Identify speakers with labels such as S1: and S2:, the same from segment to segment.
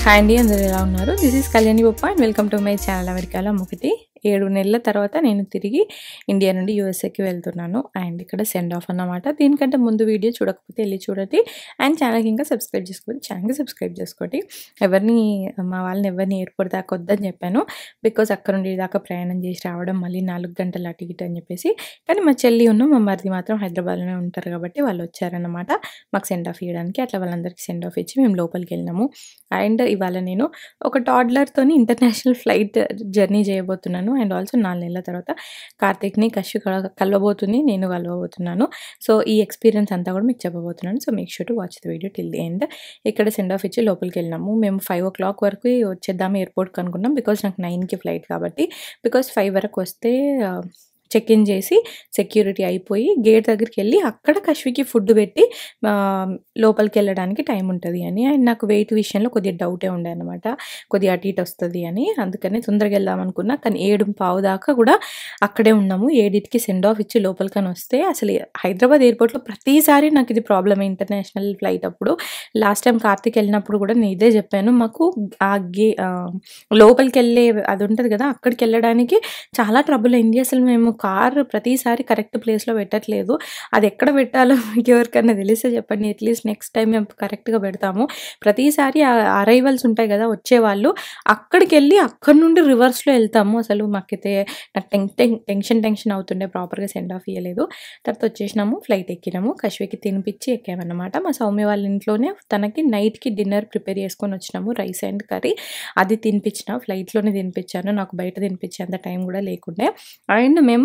S1: Hi అండి, అందరూ ఎలా ఉన్నారు? This is Kalyani Boppa and welcome to my channel. అమెరికాలో 7 నెలల తర్వాత నేను తిరిగి ఇండియా నుండి యూఎస్ఏకి వెళ్తున్నాను. అండ్ ఇక్కడ సెండ్ ఆఫ్ అన్నమాట. దీనికంటే ముందు వీడియో చూడకపోతే వెళ్ళి చూడండి. అండ్ ఛానల్కి ఇంకా సబ్స్క్రైబ్ చేసుకోండి. ఛానల్కి సబ్స్క్రైబ్ చేసుకోండి. మా వాళ్ళని ఎవరిని ఎయిర్పోర్ట్ దాకా వద్దని చెప్పాను. బికాజ్ అక్కడ నుండి దాకా ప్రయాణం చేసి రావడం మళ్ళీ 4 గంటల అటు ఇటు అని చెప్పేసి. కానీ మా చెల్లి మా మరిది మాత్రం హైదరాబాద్లోనే ఉంటారు కాబట్టి వాళ్ళు వచ్చారన్నమాట మాకు సెండ్ ఆఫ్ ఇవ్వడానికి. అట్లా వాళ్ళందరికీ సెండ్ ఆఫ్ ఇచ్చి మేము లోపలికి వెళ్ళినాము. అండ్ ఇవాళ నేను ఒక టాడ్లర్తోని ఇంటర్నేషనల్ ఫ్లైట్ జర్నీ చేయబోతున్నాను. అండ్ ఆల్సో 4 నెలల తర్వాత కార్తీక్ని కశ్యు కలవబోతుంది, నేను కలవబోతున్నాను. సో ఈ ఎక్స్పీరియన్స్ అంతా కూడా మీకు చెప్పబోతున్నాను. So make sure to watch the video till the end. ఇక్కడ సెండ్ ఆఫ్ ఇచ్చి లోపలికి వెళ్ళినాము. మేము 5 o'clock వరకు వచ్చేద్దాం ఎయిర్పోర్ట్కి అనుకున్నాం. బికాజ్ నాకు 9కి ఫ్లైట్ కాబట్టి. బికాజ్ 5 వరకు వస్తే చెక్ ఇన్ చేసి సెక్యూరిటీ అయిపోయి గేట్ దగ్గరికి వెళ్ళి అక్కడ కశ్వికి ఫుడ్ పెట్టి లోపలికి వెళ్ళడానికి టైం ఉంటుంది అని. అండ్ నాకు వెయిట్ విషయంలో కొద్దిగా డౌటే ఉండే అనమాట, కొద్దిగా అటు ఇటు వస్తుంది అని. అందుకని తొందరగా వెళ్దాం అనుకున్నా. కానీ 7:15 దాకా కూడా అక్కడే ఉన్నాము. 7కి సెండ్ ఆఫ్ ఇచ్చి లోపలికని వస్తే అసలు హైదరాబాద్ ఎయిర్పోర్ట్లో ప్రతిసారి నాకు ఇది ప్రాబ్లమ్. ఇంటర్నేషనల్ ఫ్లైట్ అప్పుడు లాస్ట్ టైం కార్తీక్ వెళ్ళినప్పుడు కూడా నేను ఇదే చెప్పాను. మాకు ఆ లోపలికి వెళ్ళే అది ఉంటుంది కదా, అక్కడికి వెళ్ళడానికి చాలా ట్రబుల్ అయింది. అసలు మేము కార్ ప్రతిసారి కరెక్ట్ ప్లేస్లో పెట్టట్లేదు. అది ఎక్కడ పెట్టాలో మీకు ఎవరికైనా తెలిస్తే చెప్పండి. అట్లీస్ట్ నెక్స్ట్ టైం మేము కరెక్ట్గా పెడతాము. ప్రతిసారి అరైవల్స్ ఉంటాయి కదా వచ్చేవాళ్ళు, అక్కడికి వెళ్ళి అక్కడి నుండి రివర్స్లో వెళ్తాము. అసలు మాకైతే నాకు టెన్షన్ అవుతుండే, ప్రాపర్గా సెండ్ ఆఫ్ ఇవ్వలేదు. తర్వాత వచ్చేసినాము, ఫ్లైట్ ఎక్కినాము. కశ్వికి తినిపించి ఎక్కామన్నమాట. మా సౌమ్య వాళ్ళ ఇంట్లోనే తనకి నైట్కి డిన్నర్ ప్రిపేర్ చేసుకొని వచ్చినాము, రైస్ అండ్ కర్రీ. అది తినిపించిన, ఫ్లైట్లోనే తినిపించాను. నాకు బయట తినిపించేంత టైం కూడా లేకుండే. అండ్ మేము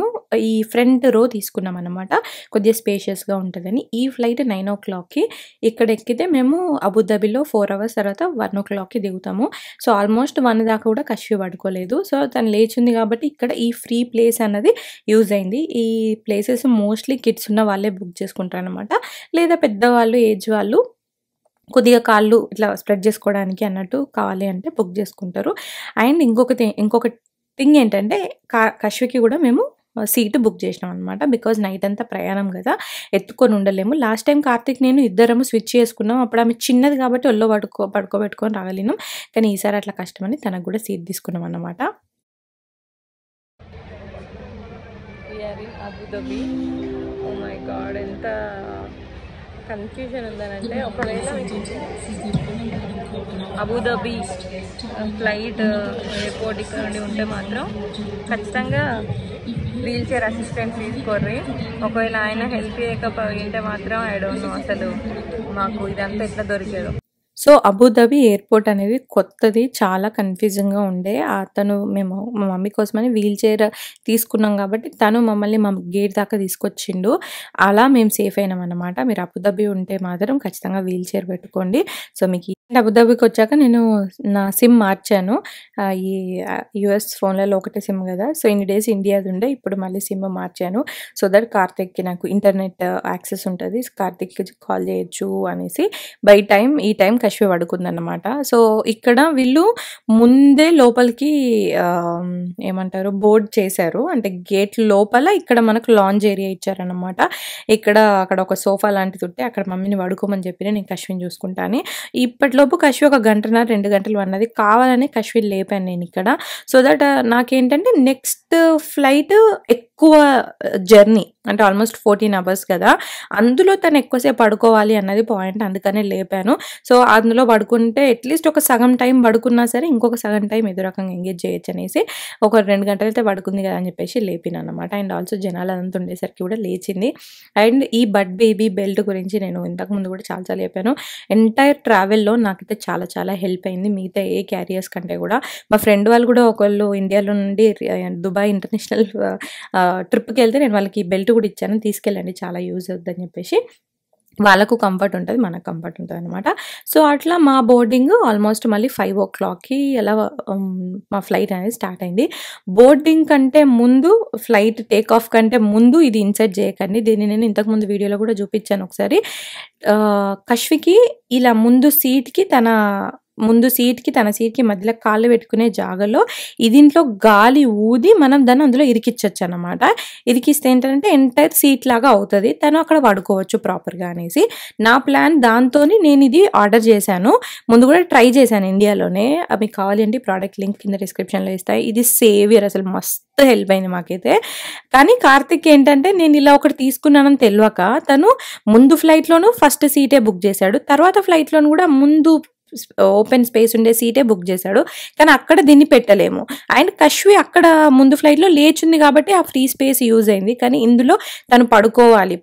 S1: ఈ ఫ్రంట్ రో తీసుకున్నాం అనమాట, కొద్దిగా స్పేషియస్గా ఉంటుందని. ఈ ఫ్లైట్ 9 o'clockకి ఇక్కడ ఎక్కితే మేము అబుదాబిలో 4 hours తర్వాత 1 o'clockకి దిగుతాము. సో ఆల్మోస్ట్ 1 దాకా కూడా కశ్వి పడుకోలేదు. సో తను లేచింది కాబట్టి ఇక్కడ ఈ ఫ్రీ ప్లేస్ అన్నది యూజ్ అయింది. ఈ ప్లేసెస్ మోస్ట్లీ కిడ్స్ ఉన్న వాళ్ళే బుక్ చేసుకుంటారు అనమాట, లేదా పెద్దవాళ్ళు ఏజ్ వాళ్ళు కొద్దిగా కాళ్ళు ఇట్లా స్ప్రెడ్ చేసుకోవడానికి అన్నట్టు కావాలి అంటే బుక్ చేసుకుంటారు. అండ్ ఇంకొక థింగ్ ఏంటంటే కశ్వికి కూడా మేము సీటు బుక్ చేసినాం అనమాట. బికాజ్ నైట్ అంతా ప్రయాణం కదా, ఎత్తుకొని ఉండలేము. లాస్ట్ టైం కార్తీక్ నేను ఇద్దరము స్విచ్ చేసుకున్నాం. అప్పుడు ఆమె చిన్నది కాబట్టి ఒళ్ళో పడుకోబెట్టుకొని రాగలిగినాం. కానీ ఈసారి అట్లా కష్టమని తనకు కూడా సీట్ తీసుకున్నాం అన్నమాట. అబుదాబి, ఓ మై గాడ్, ఎంత కన్ఫ్యూజన్ ఉందనంటే, ఒకవేళ అబుదాబి ఫ్లైట్ ఎయిర్పోర్ట్ ఇక్కడ నుండి ఉంటే మాత్రం ఖచ్చితంగా వీల్ చైర్ అసిస్టెంట్ తీసుకోర్రి. ఒకవేళ ఆయన హెల్ప్ చేయకపోయింటే మాత్రం ఐ డోంట్ నో అసలు మాకు ఇదంతా ఎట్లా దొరికేదో. సో అబుదాబి ఎయిర్పోర్ట్ అనేది కొత్తది, చాలా కన్ఫ్యూజింగ్గా ఉండే. మేము మా మమ్మీ కోసమని వీల్ చైర్ తీసుకున్నాం కాబట్టి తను మమ్మల్ని మా గేట్ దాకా తీసుకొచ్చిండు. అలా మేము సేఫ్ అయినాం అన్నమాట. మీరు అబుదాబి ఉంటే మాత్రం ఖచ్చితంగా వీల్ చైర్ పెట్టుకోండి. సో మీకు అబుదాబికి వచ్చాక నేను నా సిమ్ మార్చాను. ఈ యుఎస్ ఫోన్లలో ఒకటే సిమ్ కదా, సో ఇన్ని డేస్ ఇండియాది ఉండే, ఇప్పుడు మళ్ళీ సిమ్ మార్చాను. సో దట్ కార్తీక్కి నాకు ఇంటర్నెట్ యాక్సెస్ ఉంటుంది, కార్తీక్కి కాల్ చేయొచ్చు అనేసి. ఈ టైం కశ్వి పడుకుందన్నమాట. సో ఇక్కడ వీళ్ళు ముందే లోపలికి ఏమంటారు బోర్డ్ చేశారు, అంటే గేట్ లోపల ఇక్కడ మనకు లాంజ్ ఏరియా ఇచ్చారనమాట. అక్కడ ఒక సోఫా లాంటిది ఉంటే అక్కడ మమ్మీని పడుకోమని చెప్పి నేను కశ్విని చూసుకుంటాను. ఇప్పటిలోపు కశ్వి 1 గంటన్నర 2 గంటలు అన్నది, కావాలని కశ్వి లేపాను నేను ఇక్కడ. సో దట్ నాకేంటంటే నెక్స్ట్ ఫ్లైట్ ఎక్కువ జర్నీ, అంటే ఆల్మోస్ట్ 14 hours కదా, అందులో తను ఎక్కువసేపు పడుకోవాలి అన్నది పాయింట్. అందుకనే లేపాను. సో అందులో పడుకుంటే అట్లీస్ట్ ఒక సగం టైం పడుకున్నా సరే ఇంకొక సగం టైం ఏదో రకంగా ఎంగేజ్ చేయొచ్చు అనేసి, ఒక 2 గంటలు అయితే పడుకుంది కదా అని చెప్పేసి లేపిన అనమాట. అండ్ ఆల్సో జనాలు అదంతా ఉండేసరికి కూడా లేచింది. అండ్ ఈ బడ్ బేబీ బెల్ట్ గురించి నేను ఇంతకుముందు కూడా చాలా చెప్పాను. ఎంటైర్ ట్రావెల్లో నాకైతే చాలా చాలా హెల్ప్ అయింది, మిగతా ఏ క్యారియర్స్ కంటే కూడా. మా ఫ్రెండ్ వాళ్ళు కూడా ఒకళ్ళు ఇండియాలో నుండి దుబాయ్ ఇంటర్నేషనల్ ట్రిప్కి వెళ్తే నేను వాళ్ళకి ఈ బెల్ట్ కూడా ఇచ్చాను, తీసుకెళ్ళండి చాలా యూజ్ అవుతుందని చెప్పేసి. వాళ్ళకు కంఫర్ట్ ఉంటుంది, మనకు కంఫర్ట్ ఉంటుంది అనమాట. సో అట్లా మా బోర్డింగ్ ఆల్మోస్ట్ మళ్ళీ 5 o'clockకి అలా మా ఫ్లైట్ అనేది స్టార్ట్ అయింది. బోర్డింగ్ కంటే ముందు, ఫ్లైట్ టేక్ ఆఫ్ కంటే ముందు ఇది ఇన్సర్ట్ చేయకండి. దీన్ని నేను ఇంతకుముందు వీడియోలో కూడా చూపించాను ఒకసారి. కశ్వికి ఇలా ముందు సీట్కి తన ముందు సీట్‌కి తన సీట్‌కి మధ్యలో కాళ్ళు పెట్టుకునే జాగాలో దీంట్లో గాలి ఊది మనం దాన్ని అందులో ఇరికిచ్చొచ్చనమాట. ఇరికిస్తే ఏంటంటే ఎంటైర్ సీట్ లాగా అవుతది. తను అక్కడ పడుకోవచ్చు ప్రాపర్‌గా అనేసి. నా ప్లాన్ దాంతోని నేనిది ఆర్డర్ చేశాను. ముందు కూడా ట్రై చేశాను ఇండియాలోనే. మీకు కావాలి అంటే ప్రోడక్ట్ లింక్ కింద డిస్క్రిప్షన్‌లో ఇస్తా. ఇది సేవియర్ అసలు మస్తు హెల్ప్ అయింది మాకైతే. కానీ కార్తిక్ ఏంటంటే నేను ఇలా ఒకటి తీసుకున్నానని తెలవక తను ముందు ఫ్లైట్‌లోనూ ఫస్ట్ సీటే బుక్ చేశాడు. తర్వాత ఫ్లైట్‌లోను కూడా ముందు ఓపెన్ స్పేస్ ఉండే సీటే బుక్ చేశాడు. కానీ అక్కడ దీన్ని పెట్టలేము. అండ్ కశ్వి అక్కడ ముందు ఫ్లైట్‌లో లేచుంది కాబట్టి ఆ ఫ్రీ స్పేస్ యూజ్ అయింది. కానీ ఇందులో తను పడుకోవాలి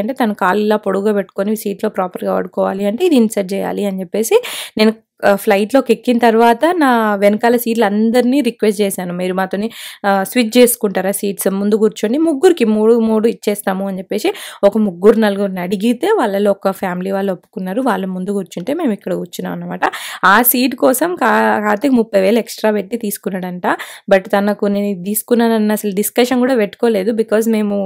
S1: అంటే తను కాళ్ళు ఇలా పొడుగ్గా పెట్టుకొని సీట్‌లో ప్రాపర్‌గా పడుకోవాలి అంటే ఇది ఇన్సర్ట్ చేయాలి అని చెప్పేసి నేను ఫ్లైట్‌లోకి ఎక్కిన తర్వాత నా వెనకాల సీట్‌లు అందరినీ రిక్వెస్ట్ చేశాను. మీరు మాతోని స్విచ్ చేసుకుంటారా సీట్స్ ముందు కూర్చొని ముగ్గురికి 3 ఇచ్చేస్తాము అని చెప్పేసి ఒక ముగ్గురు నలుగురిని అడిగితే వాళ్ళలో ఒక ఫ్యామిలీ వాళ్ళు ఒప్పుకున్నారు. వాళ్ళు ముందు కూర్చుంటే మేము ఇక్కడ కూర్చున్నాం అనమాట. ఆ సీట్ కోసం కార్తీక్ 30,000 ఎక్స్ట్రా పెట్టి తీసుకున్నాడంట. బట్ తనకు నేను ఇది తీసుకున్నానన్న అసలు డిస్కషన్ కూడా పెట్టుకోలేదు. బికాజ్ మేము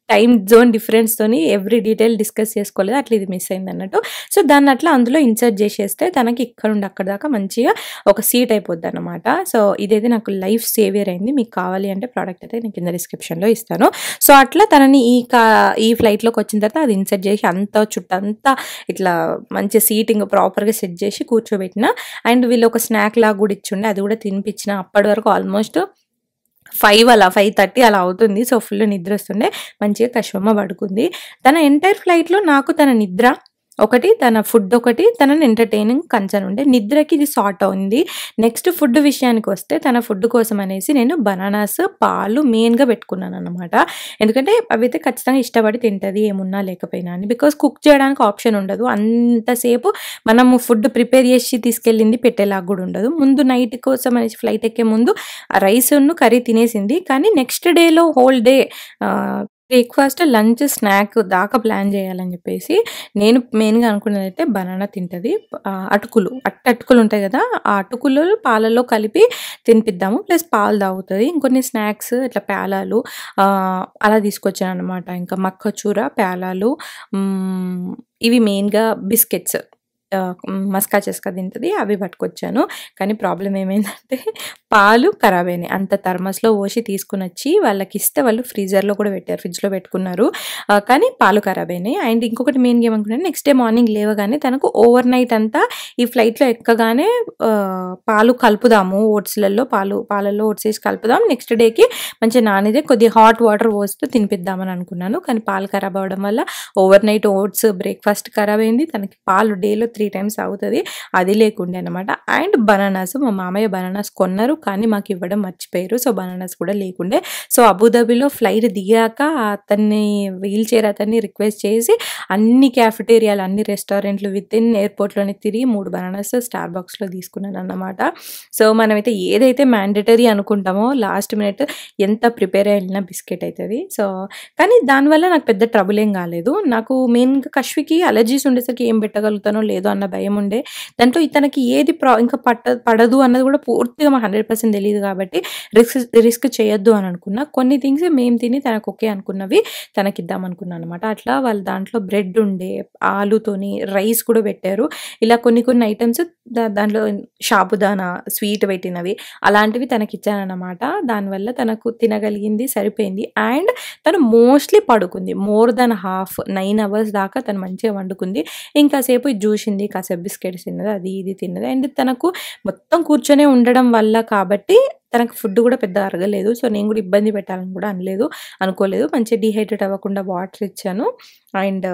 S1: టైమ్ జోన్ డిఫరెన్స్‌తోని ఎవ్రీ డీటెయిల్ డిస్కస్ చేసుకోలేదు. అట్లా ఇది మిస్ అయిందన్నట్టు. సో దాన్ని అట్లా అందులో ఇన్సర్ట్ చేసేస్తే తనకి ఇక్కడ నుండి అక్కడి దాకా మంచిగా ఒక సీట్ అయిపోద్దన్నమాట. సో ఇదైతే నాకు లైఫ్ సేవియర్ అయింది. మీకు కావాలి అంటే ప్రోడక్ట్ అయితే నేను కింద డిస్క్రిప్షన్‌లో ఇస్తాను. సో అట్లా తనని ఈ ఫ్లైట్‌లోకి వచ్చిన తర్వాత అది ఇన్సర్ట్ చేసి అంతా చుట్టంతా ఇట్లా మంచి సీటింగ్ ప్రాపర్‌గా సెట్ చేసి కూర్చోబెట్టిన. అండ్ వీళ్ళు ఒక స్నాక్ లాగా కూడా ఇచ్చుండే. అది కూడా తినిపించిన. అప్పటి వరకు ఆల్మోస్ట్ 5:30 అలా అవుతుంది. సో ఫుల్ నిద్ర వస్తుండే. మంచిగా కశ్వమ్మ పడుకుంది. తన ఎంటైర్ ఫ్లైట్‌లో నాకు తన నిద్ర ఒకటి, తన ఫుడ్ ఒకటి, తనని ఎంటర్‌టైనింగ్ కన్సర్న్ ఉండే. నిద్రకి ఇది సార్ట్ అయింది. నెక్స్ట్ ఫుడ్ విషయానికి వస్తే తన ఫుడ్ కోసం అనేసి నేను బనానాస్, పాలు మెయిన్‌గా పెట్టుకున్నానన్నమాట. ఎందుకంటే అవైతే ఖచ్చితంగా ఇష్టపడి తింటది ఏమున్నా లేకపోయినా అని. బికాజ్ కుక్ చేయడానికి ఆప్షన్ ఉండదు. అంతసేపు మనము ఫుడ్ ప్రిపేర్ చేసి తీసుకెళ్ళింది పెట్టేలాగా కూడా ఉండదు. ముందు నైట్ కోసం అనేసి ఫ్లైట్ ఎక్కే ముందు రైస్‌ను కర్రీ తినేసింది. కానీ నెక్స్ట్ డేలో whole day breakfast, lunch, snack దాకా ప్లాన్ చేయాలని చెప్పేసి నేను మెయిన్‌గా అనుకున్నదైతే బనానా తింటది. అటుకులు ఉంటాయి కదా! ఆ అటుకులు పాలలో కలిపి తినిపిద్దాము. ప్లస్ పాలు తాగుతది. ఇంకొన్ని స్నాక్స్ ఇట్లా పేలాలు అలా తీసుకొచ్చాననమాట. ఇంకా మక్కచూర, పేలాలు ఇవి మెయిన్‌గా బిస్కెట్స్ మస్కా చెస్కా తింటది. అవి పట్టుకొచ్చాను. కానీ ప్రాబ్లమ్ ఏమైందంటే పాలు ఖరాబ్ అయినాయి. అంత థర్మస్‌లో పోసి తీసుకొనొచ్చి వాళ్ళకిస్తే వాళ్ళు ఫ్రీజర్‌లో కూడా పెట్టారు. ఫ్రిడ్జ్‌లో పెట్టుకున్నారు. కానీ పాలు ఖరాబ్ అయినాయి. అండ్ ఇంకొకటి మెయిన్‌గా ఏమనుకున్నాను నెక్స్ట్ డే మార్నింగ్ లేవగానే తనకు ఓవర్ నైట్ అంతా ఈ ఫ్లైట్‌లో ఎక్కగానే పాలు కలుపుదాము ఓట్స్‌లలో పాలల్లో ఓట్స్ వేసి కలుపుదాం. నెక్స్ట్ డేకి మంచిగా నానిదే కొద్దిగా హాట్ వాటర్ పోస్తూ తినిపిద్దామని అనుకున్నాను. కానీ పాలు ఖరాబ్ అవ్వడం వల్ల ఓవర్ నైట్ ఓట్స్ బ్రేక్‌ఫాస్ట్ ఖరాబ్ అయింది. తనకి పాలు డేలో 3 టైమ్స్ అవుతది. అది లేకుండే అనమాట. అండ్ బనానాస్ మా మామయ్య బనానాస్ కొన్నారు. కానీ మాకు ఇవ్వడం మర్చిపోయారు. సో బనానాస్ కూడా లేకుండే. సో అబుదాబిలో ఫ్లైట్ దిగాక అతన్ని వీల్ చైర్ అతన్ని రిక్వెస్ట్ చేసి అన్ని క్యాఫెటేరియాలు, అన్ని రెస్టారెంట్లు వితిన్ ఎయిర్‌పోర్ట్‌లోనే తిరిగి 3 బనానాస్ స్టార్ బాక్స్‌లో తీసుకున్నానన్నమాట. సో మనమైతే ఏదైతే మ్యాండేటరీ అనుకుంటామో లాస్ట్ మినిట్ ఎంత ప్రిపేర్ అయి వెళ్ళినా బిస్కెట్ అయితది. సో కానీ దానివల్ల నాకు పెద్ద ట్రబుల్ ఏం కాలేదు. నాకు మెయిన్‌గా కశ్వికి అలర్జీస్ ఉండేసరికి ఏం పెట్టగలుగుతానో లేదో అన్న భయం ఉండే. దాంట్లో ఇతనికి ఏది ఇంకా పడదు అన్నది కూడా పూర్తిగా మాకు 100% తెలీదు కాబట్టి రిస్క్ చేయొద్దు అని అనుకున్నా. కొన్ని థింగ్స్ మేము తిని తనకు ఓకే అనుకున్నవి తనకిద్దాం అనుకున్నాను అనమాట. అట్లా వాళ్ళు దాంట్లో బ్రెడ్ ఉండే, ఆలుతోని రైస్ కూడా పెట్టారు. ఇలా కొన్ని ఐటమ్స్ దాంట్లో సాబుదానా స్వీట్ పెట్టినవి అలాంటివి తనకిచ్చానన్నమాట. దానివల్ల తనకు తినగలిగింది సరిపోయింది. అండ్ తను మోస్ట్‌లీ పడుకుంది. మోర్ దాన్ హాఫ్ 9 అవర్స్ దాకా తను మంచిగా వండుకుంది. ఇంకాసేపు ఇది చూసింది, కాసేపు బిస్కెట్స్ తిన్నది, అది ఇది తిన్నది. అండ్ తనకు మొత్తం కూర్చొనే ఉండడం వల్ల కాబట్టి తనకు ఫుడ్ కూడా పెద్ద అరగలేదు. సో నేను కూడా ఇబ్బంది పెట్టాలని కూడా అనుకోలేదు. మంచిగా డీహైడ్రేట్ అవ్వకుండా వాటర్ ఇచ్చాను. అండ్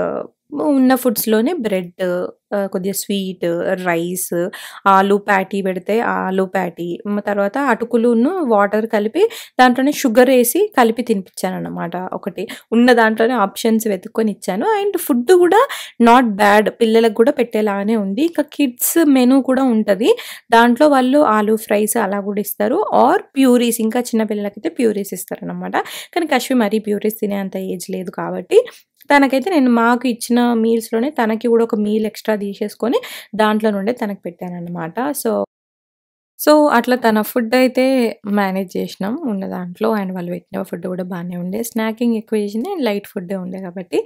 S1: ఉన్న ఫుడ్స్‌లోనే బ్రెడ్, కొద్దిగా స్వీట్, రైస్, ఆలు ప్యాటీ పెడితే ఆలు ప్యాటీ, తర్వాత అటుకులును వాటర్ కలిపి దాంట్లోనే షుగర్ ఏసి కలిపి తినిపించానన్నమాట. ఒకటి ఉన్న దాంట్లోనే ఆప్షన్స్ వెతుక్కొని ఇచ్చాను. అండ్ ఫుడ్ కూడా నాట్ బ్యాడ్. పిల్లలకు కూడా పెట్టేలాగానే ఉంది. ఇంకా కిడ్స్ మెనూ కూడా ఉంటది. దాంట్లో వాళ్ళు ఆలు ఫ్రైస్ అలా కూడా ఇస్తారు. ఆర్ ప్యూరీస్, ఇంకా చిన్న పిల్లలకైతే ప్యూరీస్ ఇస్తారనమాట. కానీ కశ్వి మరీ ప్యూరీస్ తినే అంత ఏజ్ లేదు కాబట్టి తనకైతే నేను మాకు ఇచ్చిన మీల్స్‌లోనే తనకి కూడా ఒక మీల్ ఎక్స్ట్రా తీసేసుకొని దాంట్లో నుండే తనకు పెట్టానన్నమాట. సో సో, అట్లా తన ఫుడ్డయితే మేనేజ్ జేసినాం ఉన్న దాంట్లో. అండ్ వాళ్ళు పెట్టిన ఫుడ్ గూడా బానే ఉండే. స్నాకింగ్ ఎక్కువ చేసింది అండ్ లైట్ ఫుడ్డే ఉండే కాబట్టి.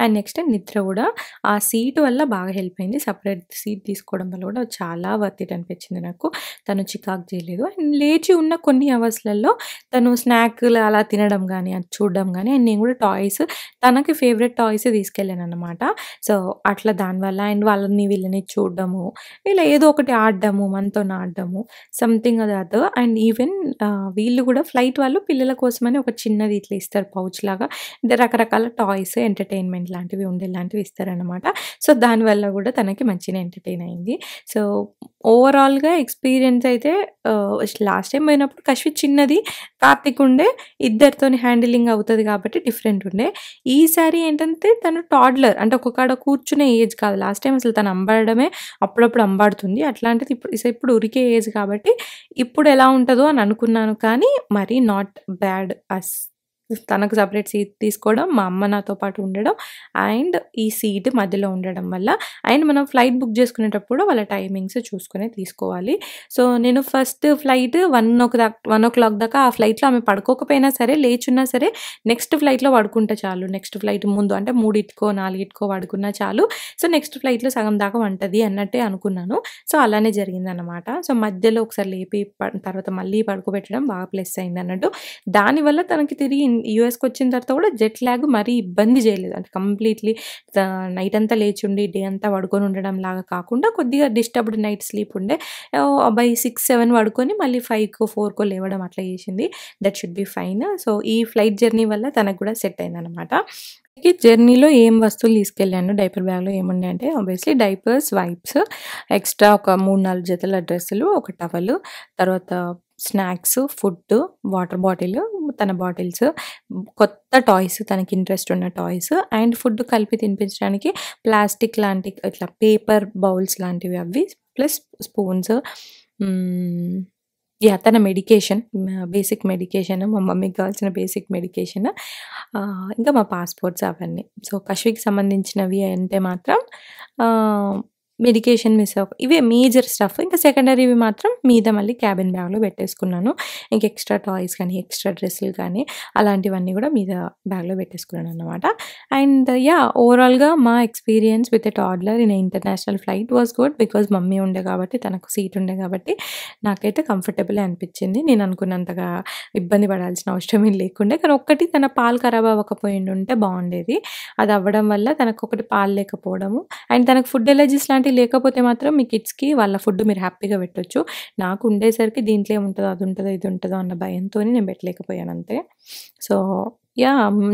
S1: అండ్ నెక్స్ట్ నిద్ర గూడా ఆ సీట్ వల్ల బాగా హెల్ప్ అయింది. సెపరేట్ సీట్ తీసుకోవడం వల్ల గూడా చాలా వర్త్ ఇట్ అనిపించింది నాకు. తను చికాకు చేయలేదు. అండ్ లేచి ఉన్న కొన్ని అవర్స్‌లలో తను స్నాక్‌లు అలా తినడం గానీ, అది చూడడం గానీ అండ్ నేను గూడా టాయ్స్ తనకి ఫేవరెట్ టాయ్సే తీసుకెళ్ళాననమాట. సో, అట్లా దానివల్ల అండ్ వాళ్ళని వీళ్ళని చూడడము, ఇలా ఏదో ఒకటి ఆడడము, మనతోని ఆడడము. సంథింగ్ అది అదర్ అండ్ ఈవెన్ వీళ్ళు గూడా ఫ్లైట్ వాళ్ళు పిల్లల కోసమని ఒక చిన్నది ఇట్లా ఇస్తారు పౌచ్‌లాగా. అంటే రకరకాల టాయ్స్, ఎంటర్‌టైన్‌మెంట్ లాంటివి ఉండేలాంటివి ఇస్తారనమాట. సో, దానివల్ల గూడా తనకి మంచిగానే ఎంటర్‌టైన్ అయింది. సో, ఓవరాల్‌గా ఎక్స్‌పీరియన్స్ అయితే లాస్ట్ టైమ్ పోయినప్పుడు కశ్వి చిన్నది, కార్తిక్ ఉండే. ఇద్దరితోని హ్యాండిలింగ్ అవుతది కాబట్టి డిఫరెంట్ ఉండే. ఈసారి ఏంటంటే తను టాడ్లర్ అంటే ఒక కాడ కూర్చునే ఏజ్ కాదు. లాస్ట్ టైమ్ అసలు తను అంబాడడమే అప్పుడప్పుడు అంబాడుతుంది. అట్లాంటిది ఇప్పుడు ఉరికే ఏజ్ కాబట్టి ఇప్పుడు ఎలా ఉంటదో అని అనుకున్నాను. కానీ మరీ నాట్ బ్యాడ్ తనకు సెపరేట్ సీట్ తీసుకోవడం, మా అమ్మ నాతో పాటు ఉండడం అండ్ ఈ సీట్ మధ్యలో ఉండడం వల్ల అండ్ మనం ఫ్లైట్ బుక్ చేసుకునేటప్పుడు వాళ్ళ టైమింగ్స్ చూసుకునే తీసుకోవాలి. సో, నేను ఫస్ట్ ఫ్లైట్ 1:00 దాకా ఆ ఫ్లైట్‌లో ఆమె పడుకోకపోయినా సరే, లేచున్నా సరే నెక్స్ట్ ఫ్లైట్‌లో పడుకుంటే చాలు. నెక్స్ట్ ఫ్లైట్ ముందు అంటే 3:00కో, 4:00కో పడుకున్నా చాలు. సో, నెక్స్ట్ ఫ్లైట్‌లో సగం దాకా పంటది అన్నట్టే అనుకున్నాను. సో, అలానే జరిగిందనమాట. సో, మధ్యలో ఒకసారి లేపి తర్వాత మళ్ళీ పడుకోబెట్టడం బాగా ప్లస్ అయిందన్నట్టు. దానివల్ల తనకి తిరిగి యూఎస్‌కొచ్చిన తర్వాత కూడా జెట్ లాగ్ మరీ ఇబ్బంది చేయలేదు. అంటే కంప్లీట్‌లీ నైట్ అంతా లేచి ఉండి, డే అంతా పడుకొని ఉండడం లాగా కాకుండా కొద్దిగా డిస్టర్బ్డ్ నైట్ స్లీప్ ఉండే. బై 6, 7 పడుకొని మళ్ళీ 5కో, 4కో లేవడం అట్లా చేసింది. That should be fine. So, ఈ ఫ్లైట్ జర్నీ వల్ల తనకు కూడా సెట్ అయిందనమాట. జర్నీలో ఏం వస్తువులు తీసుకెళ్ళాను డైపర్ బ్యాగ్‌లో ఏమున్నాయంటే ఆబ్వియస్లీ డైపర్స్, వైప్స్, ఎక్స్‌ట్రా ఒక 3, 4 జతల డ్రెస్సులు, ఒక టవలు, తర్వాత స్నాక్స్, ఫుడ్, వాటర్ బాటిల్, తన బాటిల్స్, కొత్త టాయ్స్ తనకి ఇంట్రెస్ట్ ఉన్న టాయ్స్ అండ్ ఫుడ్ కలిపి తినిపించడానికి ప్లాస్టిక్ లాంటి ఇట్లా పేపర్ బౌల్స్ లాంటివి అవి ప్లస్ స్పూన్స్. తన మెడికేషన్, బేసిక్ మెడికేషన్, మా మమ్మీకి కావాల్సిన బేసిక్ మెడికేషన్, ఇంకా మా పాస్‌పోర్ట్స్ అవన్నీ. సో, కశ్వికి సంబంధించినవి అంటే మాత్రం మెడికేషన్ మిస్ ఇవే మేజర్ స్టఫ్. ఇంకా సెకండరీవి మాత్రం మీద మళ్ళీ క్యాబిన్ బ్యాగ్‌లో పెట్టేసుకున్నాను. ఇంక ఎక్స్‌ట్రా టాయ్స్ కానీ, ఎక్స్‌ట్రా డ్రెస్సులు కానీ అలాంటివన్నీ కూడా మీద బ్యాగ్‌లో పెట్టేసుకున్నాననమాట. అండ్ ఓవరాల్‌గా మా experience with a toddler in a international flight was good. Because mummy ఉండే కాబట్టి, తనకు సీట్ ఉండే కాబట్టి నాకైతే కంఫర్టబులే అనిపించింది. నేను అనుకున్నంతగా ఇబ్బంది పడాల్సిన అవసరమేం లేకుండే. కానీ ఒక్కటి తన పాలు ఖరాబ్ అవ్వకపోయిండుంటే బాగుండేది. అది అవ్వడం వల్ల తనకొకటి పాలు లేకపోవడము అండ్ తనకు ఫుడ్ ఎలర్జీస్ లాంటివి లేకపోతే మాత్రం మీ కిడ్స్‌కి వాళ్ళ ఫుడ్ మీరు హ్యాపీగా పెట్టొచ్చు. నాకు ఉండేసరికి దీంట్లో ఏముంటదో, అది ఉంటదో, ఇది ఉంటదో అన్న భయంతోని నేను పెట్టలేకపోయాను అంతే. సో,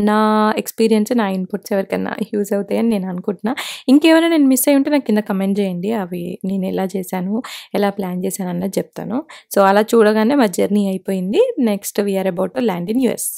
S1: నా ఎక్స్‌పీరియన్స్, నా ఇన్‌పుట్స్ ఎవరికైనా యూజ్ అవుతాయని నేను అనుకుంటున్నా. ఇంకేమైనా నేను మిస్ అయ్యి ఉంటే నాకు కింద కమెంట్ చేయండి. అవి నేను ఎలా చేశాను, ఎలా ప్లాన్ చేశాను అన్నది చెప్తాను. సో, అలా చూడగానే మా జర్నీ అయిపోయింది. Next we are about to land in US.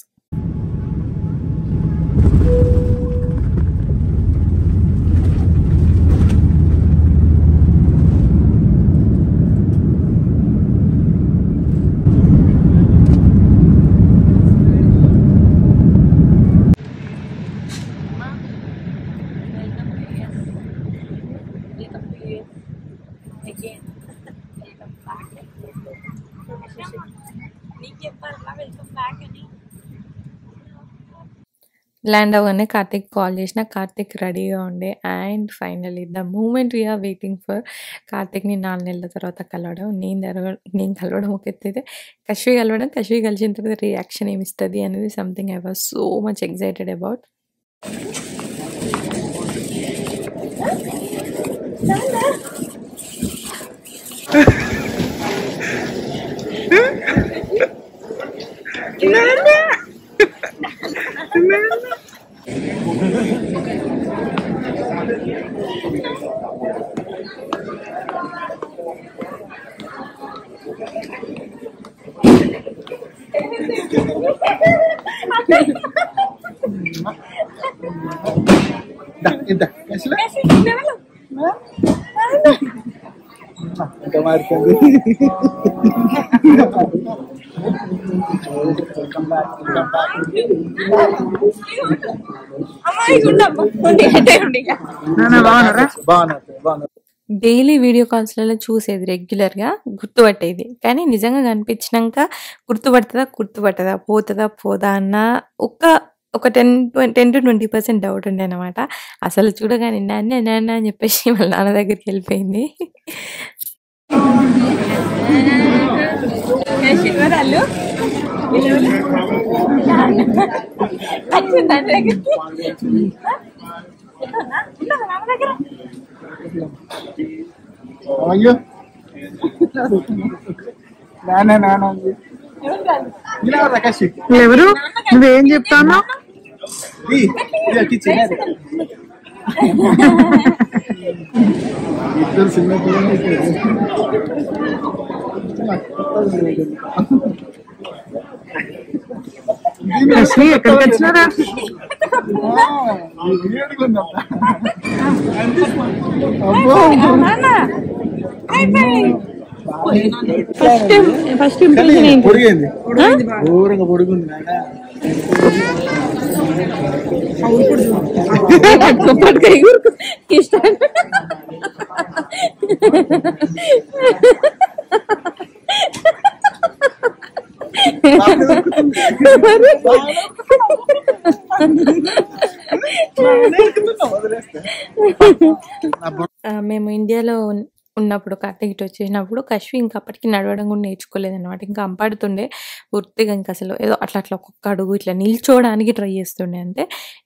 S1: Land అవ్వగానే కార్తిక్ కాల్ చేసిన. కార్తిక్ రెడీగా ఉండే and finally the moment we are waiting for. కార్తిక్‌ని 4 నెలల తర్వాత కలవడం, నేను కలవడం ఒక ఎత్తైతే కశ్వి కలవడం, కశ్వి కలిసిన తర్వాత రియాక్షన్ ఏమిస్తది అనేది something I was so much excited about. Daily video కాల్స్‌లలో చూసేది రెగ్యులర్‌గా గుర్తుపట్టేది. కానీ నిజంగా కనిపించినంక గుర్తుపడతదా? పోతదా? పోదా? అన్న ఒక ఒక 10-20% డౌట్ ఉండేనమాట. అసలు చూడగానే నాన్న అని చెప్పేసి వాళ్ళ నాన్న దగ్గరికెళ్ళిపోయింది. శివరాళ్ళు వచ్చిందా దగ్గరికి? నాన్న దగ్గర
S2: అయ్యో నాన్న
S3: ఎవరు నువ్వేం చెప్తాను
S2: ఇద్దరు చిన్న
S3: లక్ష్మి ఎక్కడికి వచ్చినారా
S1: ఫస్ట్ ఇంప్రెషన్
S2: పొడిగింది ఘోరంగా పొడుగుంది
S1: ఇష్టం. మేము ఇండియాలో ఉన్నప్పుడు కార్తీక్ ఇటు వచ్చేసినప్పుడు కశ్వి ఇంకా అప్పటికి నడవడం కూడా నేర్చుకోలేదన్నమాట. ఇంకా అంపాడుతుండే పూర్తిగా, ఇంకా అసలు ఏదో అట్లా ఒక్కొక్క అడుగు ఇట్లా నిల్చోవడానికి ట్రై చేస్తుండే. అంతే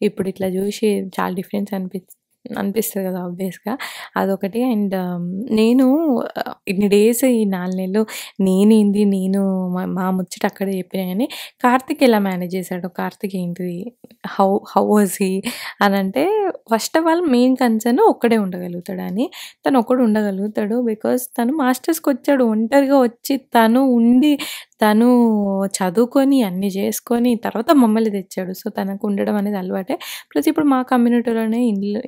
S1: ఇప్పుడు ఇట్లా చూసి చాలా డిఫరెన్స్ అనిపిస్తుంది కదా ఆబ్వియస్గా, అదొకటి. అండ్ నేను ఇన్ని డేస్ ఈ 4 నెలలు నేను మా ముచ్చట అక్కడే చెప్పినా కానీ కార్తీక్ ఎలా మేనేజ్ చేశాడు, కార్తీక్ ఏంటిది, హౌ వాజ్ హీ అని అంటే, first of all main concern ఒక్కడే ఉండగలుగుతాడు అని. తను ఒక్కడు ఉండగలుగుతాడు బికాస్ తను మాస్టర్స్కి వచ్చాడు, ఒంటరిగా వచ్చి తను ఉండి తను చదువుకొని అన్నీ చేసుకొని తర్వాత మమ్మల్ని తెచ్చాడు. సో తనకు ఉండడం అనేది అలవాటే. ప్లస్ ఇప్పుడు మా కమ్యూనిటీలోనే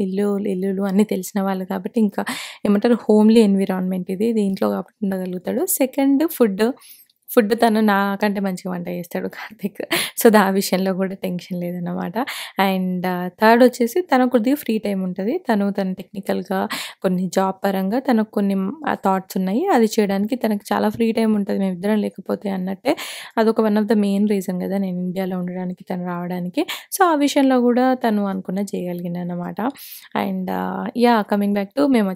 S1: ఇల్లులు అన్నీ తెలిసిన వాళ్ళు కాబట్టి ఇంకా ఏమంటారు హోమ్లీ ఎన్విరాన్మెంట్ ఇది, దీంట్లో కాబట్టి ఉండగలుగుతాడు. సెకండ్ ఫుడ్ తను నాకంటే మంచిగా వంట చేస్తాడు కార్తీక్. సో ఆ విషయంలో కూడా టెన్షన్ లేదన్నమాట. అండ్ థర్డ్ వచ్చేసి తనకు కొద్దిగా ఫ్రీ టైం ఉంటుంది. తన టెక్నికల్గా కొన్ని జాబ్ పరంగా తనకు కొన్ని థాట్స్ ఉన్నాయి, అది చేయడానికి తనకు చాలా ఫ్రీ టైం ఉంటుంది మేమిద్దరం లేకపోతే అన్నట్టే. అదొక one of the main reason కదా నేను ఇండియాలో ఉండడానికి, తను రావడానికి. సో ఆ విషయంలో కూడా తను అనుకున్న చేయగలిగింది అన్నమాట. అండ్ కమింగ్ బ్యాక్ టు మేము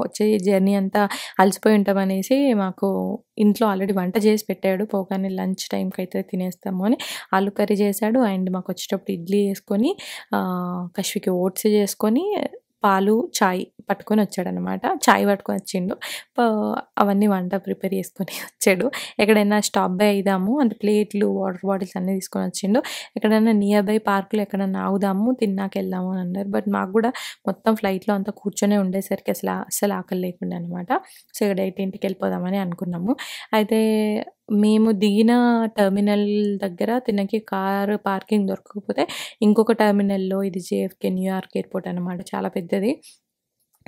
S1: వచ్చే జర్నీ అంతా అలసిపోయి ఉంటాం అనేసి మాకు ఇంట్లో ఆల్రెడీ వంట చేసి పెట్టాడు. పోగానే లంచ్ టైంకి అయితే తినేస్తాము అని ఆలు కర్రీ చేశాడు. అండ్ మాకు వచ్చేటప్పుడు ఇడ్లీ వేసుకొని కశ్వికి ఓట్స్ చేసుకొని పాలు చాయ్ పట్టుకొని వచ్చాడనమాట. చాయ్ పట్టుకొని వచ్చిండు, అవన్నీ వంట ప్రిపేర్ చేసుకొని వచ్చాడు. ఎక్కడైనా స్టాప్ బై అయిదాము అంటే ప్లేట్లు వాటర్ బాటిల్స్ అన్నీ తీసుకొని వచ్చిండు. ఎక్కడైనా నియర్ బై పార్కులో ఎక్కడైనా ఆగుదాము తిన్నాక వెళ్దాము అని అన్నారు. బట్ మాకు కూడా మొత్తం ఫ్లైట్లో అంతా కూర్చొనే ఉండేసరికి అసలు ఆకలి లేకుండా అనమాట. సో ఇక్కడ 8ంటికి వెళ్ళిపోదామని అనుకున్నాము. అయితే మేము దిగిన టెర్మినల్ దగ్గర తినకి కారు పార్కింగ్ దొరకకపోతే ఇంకొక టెర్మినల్లో, ఇది JFK న్యూయార్క్ ఎయిర్పోర్ట్ అనమాట, చాలా పెద్దది.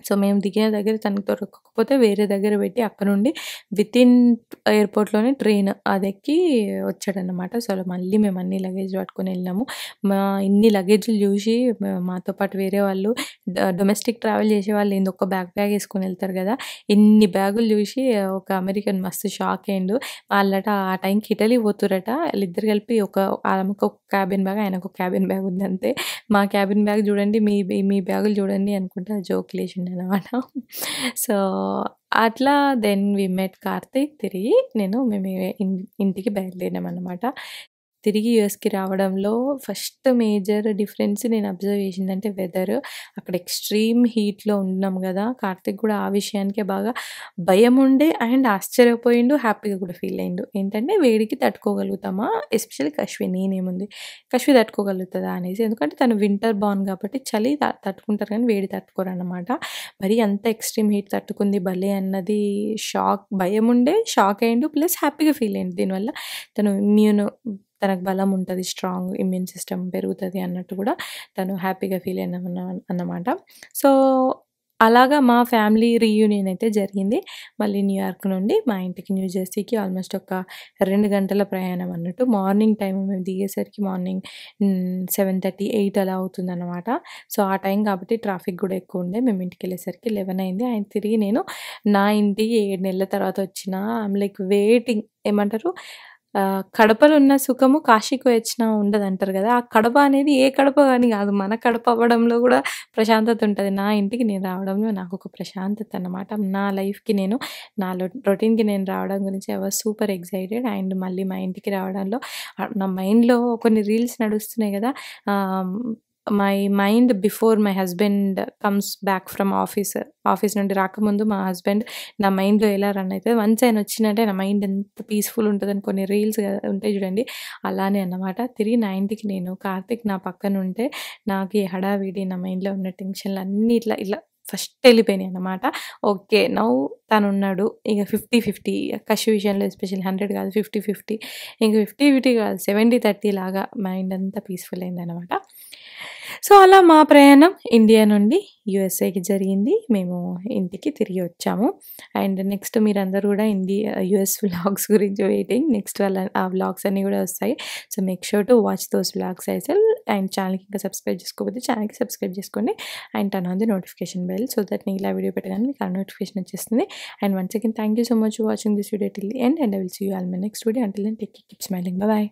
S1: సో మేము దిగిన దగ్గర తనకు దొరకకపోతే వేరే దగ్గర పెట్టి అక్కడ నుండి వితిన్ ఎయిర్పోర్ట్లోనే ట్రైన్ అది ఎక్కి వచ్చాడనమాట. సో మళ్ళీ మేము అన్ని లగేజ్ పట్టుకొని వెళ్ళాము. ఇన్ని లగేజ్లు చూసి మాతో పాటు వేరే వాళ్ళు డొమెస్టిక్ ట్రావెల్ చేసే వాళ్ళు ఏంది ఒక్క బ్యాగ్ వేసుకొని వెళ్తారు కదా, ఇన్ని బ్యాగులు చూసి ఒక అమెరికన్ మస్తు షాక్ అయ్యిండు. వాళ్ళట ఆ టైంకి ఇటలీ పోతురట, వాళ్ళిద్దరు కలిపి ఆమెకు ఒక క్యాబిన్ బ్యాగ్ ఆయనకు ఒక క్యాబిన్ బ్యాగ్ ఉంది అంతే. మా క్యాబిన్ బ్యాగ్ చూడండి, మీ బ్యాగులు చూడండి అనుకుంటా జోక్ లేచిండే అనమాట. సో అట్లా దెన్ వి మెట్ కార్తీక్. తిరిగి మేము ఇంటికి బయలుదేరామన్నమాట. తిరిగి యూఎస్కి రావడంలో ఫస్ట్ మేజర్ డిఫరెన్స్ నేను అబ్జర్వ్ చేసిందంటే వెదర్. అక్కడ ఎక్స్ట్రీమ్ హీట్లో ఉన్నాం కదా, కార్తీక్ కూడా ఆ విషయానికే బాగా భయం ఉండే అండ్ ఆశ్చర్యపోయిండు, హ్యాపీగా కూడా ఫీల్ అయ్యిండు. ఏంటంటే వేడికి తట్టుకోగలుగుతామా, ఎస్పెషల్లీ కశ్వి తట్టుకోగలుగుతుందా అనేసి. ఎందుకంటే తను వింటర్ బాన్ కాబట్టి చలి తట్టుకుంటారు కానీ వేడి తట్టుకోరు అనమాట. మరి అంత ఎక్స్ట్రీమ్ హీట్ తట్టుకుంది భలే అన్నది భయం ఉండే, షాక్ అయ్యిండు, ప్లస్ హ్యాపీగా ఫీల్ అయ్యిండు. దీనివల్ల తనకు బలం ఉంటుంది, స్ట్రాంగ్ ఇమ్యూన్ సిస్టమ్ పెరుగుతుంది అన్నట్టు కూడా తను హ్యాపీగా ఫీల్ అయిన అన్నమాట. సో అలాగా మా ఫ్యామిలీ రీయూనియన్ అయితే జరిగింది. మళ్ళీ న్యూయార్క్ నుండి మా ఇంటికి న్యూ జెర్సీకి ఆల్మోస్ట్ ఒక 2 గంటల ప్రయాణం అన్నట్టు. మార్నింగ్ టైమ్ మేము దిగేసరికి మార్నింగ్ 7:30, 8 అలా అవుతుందన్నమాట. సో, ఆ టైం కాబట్టి ట్రాఫిక్ గూడా ఎక్కువుండే. మేము ఇంటికెళ్ళేసరికి 11 అయింది. అండ్ తిరిగి నేను నా ఇంటికి 7 నెలల తర్వాత వచ్చినా ఐయామ్ లైక్ వెయిటింగ్. ఏమంటారు? కడపలో ఉన్న సుఖము కాశీకి వచ్చినా ఉండదంటారు గదా! ఆ కడప అనేది ఏ కడప అని గాదు. మన కడప అవ్వడంలో గూడా ప్రశాంతత ఉంటది. నా ఇంటికి నేను రావడంలో నాకొక ప్రశాంతత అన్నమాట. నా లైఫ్‌కి నేను నా రొటీన్‌కి నేను రావడం గురించి I was super excited. And మళ్ళీ మా ఇంటికి రావడంలో నా మైండ్‌లో కొన్ని రీల్స్ నడుస్తున్నాయి గదా! ఆహ్, my mind before my husband comes back from office నుండి రాకముందు మా హస్బెండ్ నా మైండ్‌లో ఎలా రన్ అయితది. వన్స్ ఆయన వచ్చిందంటే నా మైండ్ ఎంత పీస్‌ఫుల్ ఉంటదని కొన్ని రీల్స్ ఉంటాయి చూడండి. అలానే అన్నమాట. తిరిగి నా ఇంటికి నేను కార్తీక్ నా పక్కన ఉంటే నాకు ఈ హడావిడి నా మైండ్‌లో ఉన్న టెన్షన్‌లు అన్నీ ఇట్లా ఫస్ట్ వెళ్ళిపోయినాయి అన్నమాట. ఓకే. నౌ తనున్నాడు. ఇక 50-50 కషి విషయంలో ఎస్పెషల్లీ 100 కాదు 50-50 ఇంక 50-50 కాదు 70-30 లాగా మైండ్ అంతా పీస్‌ఫుల్ అయిందన్నమాట. సో, అలా మా ప్రయాణం ఇండియా నుండి యూఎస్ఏకి జరిగింది. మేము ఇంటికి తిరిగి వచ్చాము. అండ్ నెక్స్ట్ మీరందరూ గూడా యూఎస్ వ్లాగ్స్ గురించి వెయిటింగ్. నెక్స్ట్ ఆ వ్లాగ్స్ అన్నీ గూడా వస్తాయి. So, make sure to watch those vlogs as well. And ఛానల్‌కి ఇంకా సబ్స్క్రైబ్ చేసుకోకపోతే ఛానల్‌కి సబ్స్క్రైబ్ చేసుకోండి. And turn on the notification bell so that నేను ఇలా వీడియో పెట్టగానే మీకు ఆ నోటిఫికేషన్ వచ్చేస్తుంది. And once again thank you so much for watching this video till the end. And I will see you all my next video. Until then take care, keep smiling. Bye by.